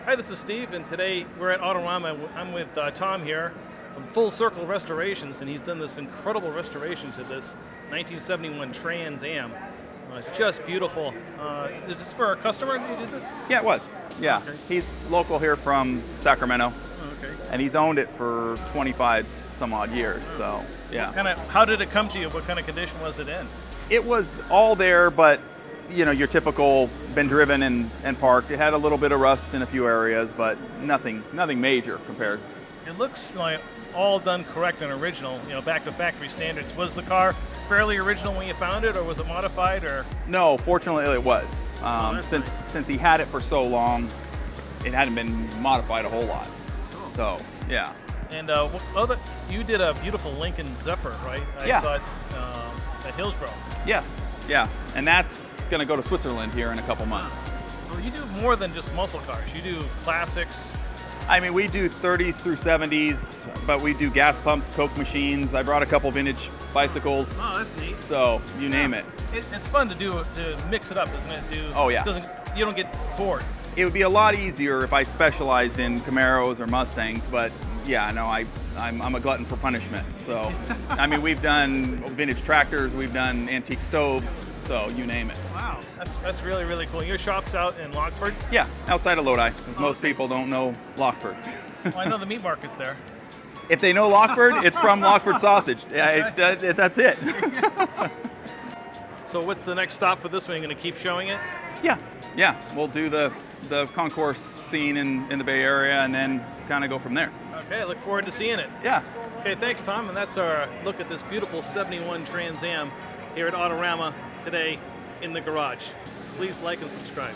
Hi, this is Steve, and today we're at Autorama. I'm with Tom here from Full Circle Restorations, and he's done this incredible restoration to this 1971 Trans Am. It's just beautiful. Is this for a customer who did this? Yeah, it was. Yeah, Okay. he's local here from Sacramento, Oh, okay. and he's owned it for 25 some odd years. So yeah, How did it come to you? What kind of condition was it in? it was all there, but you know, your typical been driven and parked. It had a little bit of rust in a few areas, but nothing major compared. It looks like all done correct and original, back to factory standards. Was the car fairly original when you found it, or was it modified, or? No, fortunately it was. That's nice. Since he had it for so long, it hadn't been modified a whole lot. So yeah. And you did a beautiful Lincoln Zephyr, right? Yeah. I saw it at Hillsborough. Yeah, and that's going to go to Switzerland here in a couple months. Well, you do more than just muscle cars. You do classics. I mean, we do 30s through 70s, but we do gas pumps, Coke machines. I brought a couple vintage bicycles. Oh, that's neat. So you name it. It's fun to mix it up, isn't it? Oh, yeah. You don't get bored. It would be a lot easier if I specialized in Camaros or Mustangs, but yeah, no, I'm a glutton for punishment. So, I mean, we've done vintage tractors, we've done antique stoves, so you name it. Wow, that's really, really cool. Your shop's out in Lockeford? Yeah, outside of Lodi. Most people don't know Lockeford. Well, I know the meat market's there. If they know Lockeford, it's from Lockeford Sausage. Yeah, that's it. So what's the next stop for this one? You're going to keep showing it? Yeah. We'll do the concourse scene in the Bay Area and then kind of go from there. Okay, I look forward to seeing it. Yeah. Okay, thanks, Tom. And that's our look at this beautiful 71 Trans Am here at Autorama today in the garage. Please like and subscribe.